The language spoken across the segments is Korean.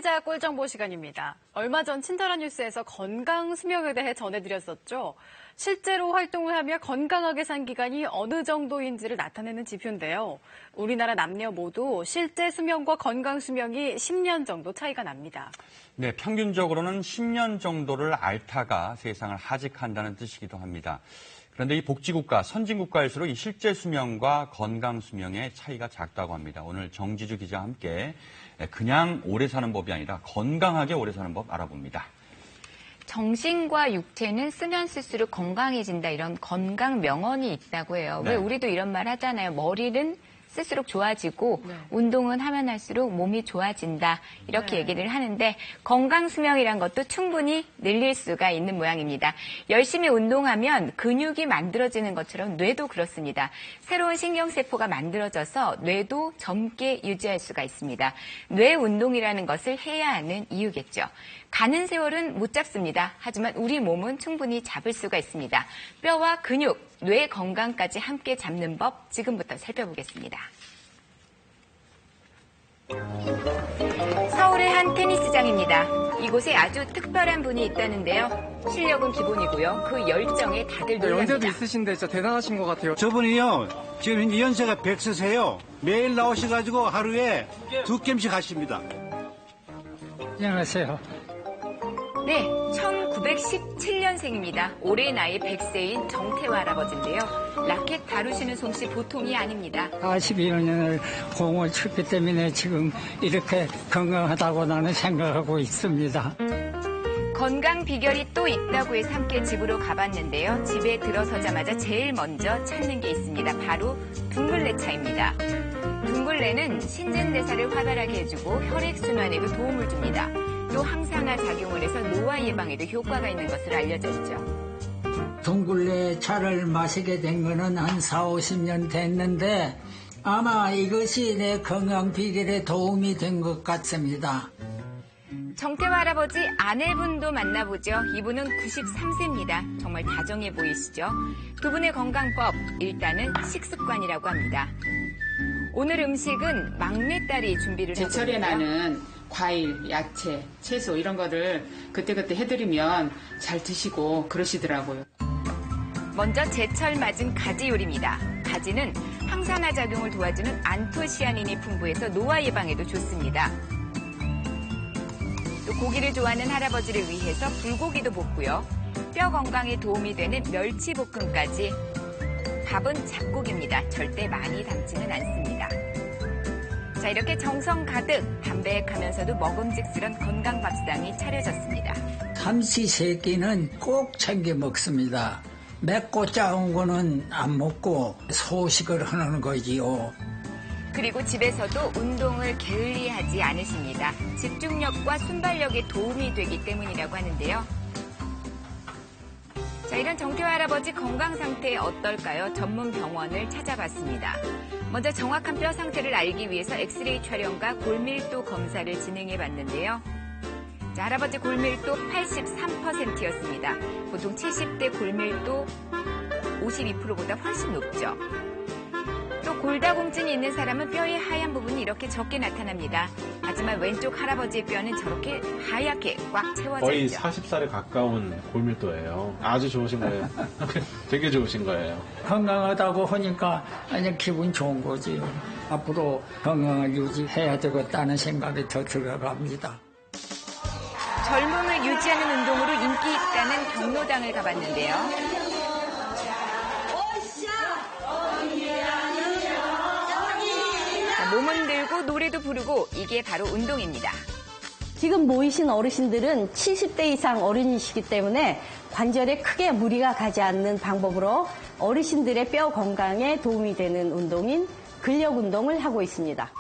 최기자 꿀정보 시간입니다. 얼마 전 친절한 뉴스에서 건강 수명에 대해 전해드렸었죠. 실제로 활동을 하며 건강하게 산 기간이 어느 정도인지를 나타내는 지표인데요. 우리나라 남녀 모두 실제 수명과 건강 수명이 10년 정도 차이가 납니다. 네, 평균적으로는 10년 정도를 앓다가 세상을 하직한다는 뜻이기도 합니다. 그런데 이 복지국가, 선진국가일수록 이 실제 수명과 건강 수명의 차이가 작다고 합니다. 오늘 정지주 기자와 함께 그냥 오래 사는 법이 아니라 건강하게 오래 사는 법 알아봅니다. 정신과 육체는 쓰면 쓸수록 건강해진다, 이런 건강 명언이 있다고 해요. 왜 우리도 이런 말 하잖아요. 머리는 쓸수록 좋아지고 운동은 하면 할수록 몸이 좋아진다, 이렇게 얘기를 하는데 건강 수명이란 것도 충분히 늘릴 수가 있는 모양입니다. 열심히 운동하면 근육이 만들어지는 것처럼 뇌도 그렇습니다. 새로운 신경세포가 만들어져서 뇌도 젊게 유지할 수가 있습니다. 뇌 운동이라는 것을 해야 하는 이유겠죠. 가는 세월은 못 잡습니다. 하지만 우리 몸은 충분히 잡을 수가 있습니다. 뼈와 근육, 뇌 건강까지 함께 잡는 법 지금부터 살펴보겠습니다. 서울의 한 테니스장입니다. 이곳에 아주 특별한 분이 있다는데요. 실력은 기본이고요. 그 열정에 다들 놀랍니다. 연세도 있으신데 진짜 대단하신 것 같아요. 저분이요, 지금 연세가 100세세요. 매일 나오셔가지고 하루에 2게임씩 하십니다. 안녕하세요. 네, 1917년생입니다. 올해 나이 100세인 정태화 할아버지인데요. 라켓 다루시는 솜씨 보통이 아닙니다. 42년을 공을 쳤기 때문에 지금 이렇게 건강하다고 나는 생각하고 있습니다. 건강 비결이 또 있다고 해서 함께 집으로 가봤는데요. 집에 들어서자마자 제일 먼저 찾는 게 있습니다. 바로 둥글레차입니다. 둥글레는 신진대사를 활발하게 해주고 혈액순환에도 도움을 줍니다. 또 항산화 작용을 해서 노화 예방에도 효과가 있는 것으로 알려져 있죠. 둥글레 차를 마시게 된 거는 한 4, 50년 됐는데 아마 이것이 내 건강 비결에 도움이 된 것 같습니다. 정태화 할아버지 아내분도 만나보죠. 이분은 93세입니다. 정말 다정해 보이시죠? 두 분의 건강법, 일단은 식습관이라고 합니다. 오늘 음식은 막내딸이 준비를 했거든요. 제철에 나는 과일, 야채, 채소 이런 거를 그때그때 해드리면 잘 드시고 그러시더라고요. 먼저 제철 맞은 가지 요리입니다. 가지는 항산화 작용을 도와주는 안토시아닌이 풍부해서 노화 예방에도 좋습니다. 또 고기를 좋아하는 할아버지를 위해서 불고기도 볶고요. 뼈 건강에 도움이 되는 멸치볶음까지. 밥은 잡곡입니다. 절대 많이 담지는 않습니다. 자, 이렇게 정성 가득 담백하면서도 먹음직스런 건강 밥상이 차려졌습니다. 삼시세끼는 꼭 챙겨 먹습니다. 맵고 짜온 거는 안 먹고 소식을 하는 거지요. 그리고 집에서도 운동을 게을리하지 않으십니다. 집중력과 순발력에 도움이 되기 때문이라고 하는데요. 자, 이런 정태화 할아버지 건강 상태 어떨까요? 전문 병원을 찾아봤습니다. 먼저 정확한 뼈 상태를 알기 위해서 엑스레이 촬영과 골밀도 검사를 진행해 봤는데요. 자, 할아버지 골밀도 83%였습니다. 보통 70대 골밀도 52%보다 훨씬 높죠. 또 골다공증이 있는 사람은 뼈의 하얀 부분이 이렇게 적게 나타납니다. 하지만 왼쪽 할아버지의 뼈는 저렇게 하얗게 꽉 채워져 거의 있죠. 40살에 가까운 골밀도예요. 아주 좋으신 거예요. 되게 좋으신 거예요. 건강하다고 하니까 그냥 기분 좋은 거지. 앞으로 건강을 유지해야 되겠다는 생각이 더 들어갑니다. 젊음을 유지하는 운동으로 인기 있다는 경로당을 가봤는데요. 몸은 들고 노래도 부르고 이게 바로 운동입니다. 지금 모이신 어르신들은 70대 이상 어른이시기 때문에 관절에 크게 무리가 가지 않는 방법으로 어르신들의 뼈 건강에 도움이 되는 운동인 근력 운동을 하고 있습니다.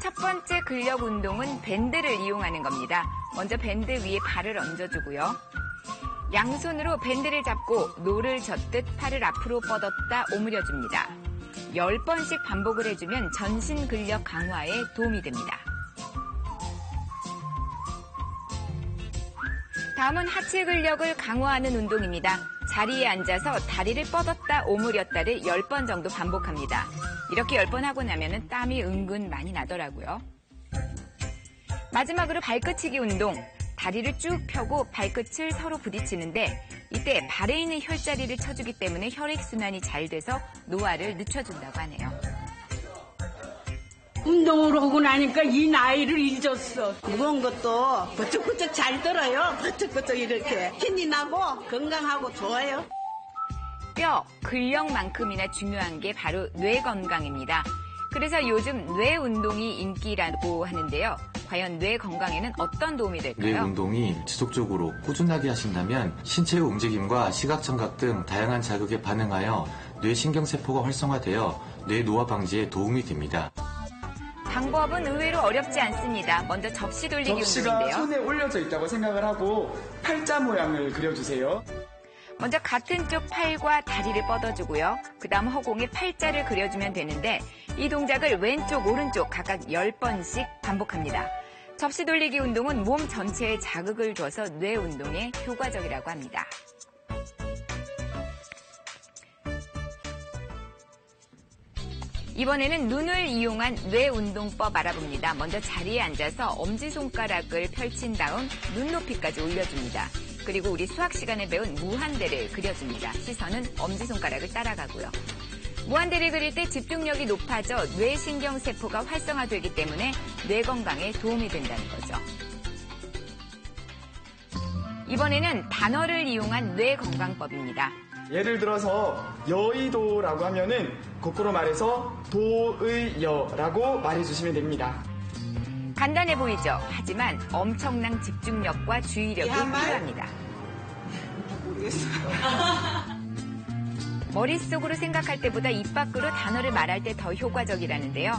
첫 번째 근력 운동은 밴드를 이용하는 겁니다. 먼저 밴드 위에 발을 얹어주고요. 양손으로 밴드를 잡고 노를 젓듯 팔을 앞으로 뻗었다 오므려줍니다. 10번씩 반복을 해주면 전신 근력 강화에 도움이 됩니다. 다음은 하체 근력을 강화하는 운동입니다. 자리에 앉아서 다리를 뻗었다 오므렸다를 10번 정도 반복합니다. 이렇게 10번 하고 나면 땀이 은근 많이 나더라고요. 마지막으로 발끝치기 운동. 다리를 쭉 펴고 발끝을 서로 부딪히는데 이때 발에 있는 혈자리를 쳐주기 때문에 혈액순환이 잘 돼서 노화를 늦춰준다고 하네요. 운동을 하고 나니까 이 나이를 잊었어. 무거운 것도 버쩍버쩍 잘 들어요. 버쩍버쩍 이렇게 힘이 나고 건강하고 좋아요. 뼈, 근력만큼이나 중요한 게 바로 뇌 건강입니다. 그래서 요즘 뇌 운동이 인기라고 하는데요. 과연 뇌 건강에는 어떤 도움이 될까요? 뇌 운동이 지속적으로 꾸준하게 하신다면 신체의 움직임과 시각, 청각 등 다양한 자극에 반응하여 뇌 신경세포가 활성화되어 뇌 노화 방지에 도움이 됩니다. 방법은 의외로 어렵지 않습니다. 먼저 접시 돌리기 접시가 운동인데요. 손에 올려져 있다고 생각을 하고 팔자 모양을 그려주세요. 먼저 같은 쪽 팔과 다리를 뻗어주고요. 그 다음 허공에 팔자를 그려주면 되는데 이 동작을 왼쪽, 오른쪽 각각 10번씩 반복합니다. 접시 돌리기 운동은 몸 전체에 자극을 줘서 뇌 운동에 효과적이라고 합니다. 이번에는 눈을 이용한 뇌 운동법 알아봅니다. 먼저 자리에 앉아서 엄지손가락을 펼친 다음 눈높이까지 올려줍니다. 그리고 우리 수학 시간에 배운 무한대를 그려줍니다. 시선은 엄지손가락을 따라가고요. 무한대를 그릴 때 집중력이 높아져 뇌신경세포가 활성화되기 때문에 뇌 건강에 도움이 된다는 거죠. 이번에는 단어를 이용한 뇌 건강법입니다. 예를 들어서 여의도라고 하면은 거꾸로 말해서 도의여라고 말해주시면 됩니다. 간단해 보이죠? 하지만 엄청난 집중력과 주의력이 필요합니다. 머릿속으로 생각할 때보다 입 밖으로 단어를 말할 때 더 효과적이라는데요.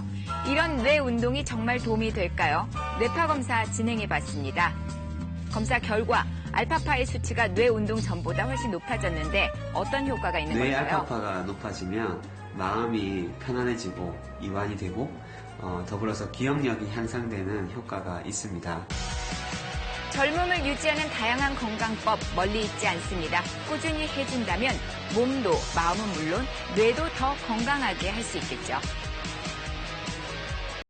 이런 뇌 운동이 정말 도움이 될까요? 뇌파 검사 진행해봤습니다. 검사 결과 알파파의 수치가 뇌 운동 전보다 훨씬 높아졌는데 어떤 효과가 있는 뇌 걸까요? 알파파가 높아지면 마음이 편안해지고 이완이 되고 더불어서 기억력이 향상되는 효과가 있습니다. 젊음을 유지하는 다양한 건강법 멀리 있지 않습니다. 꾸준히 해준다면 몸도 마음은 물론 뇌도 더 건강하게 할 수 있겠죠.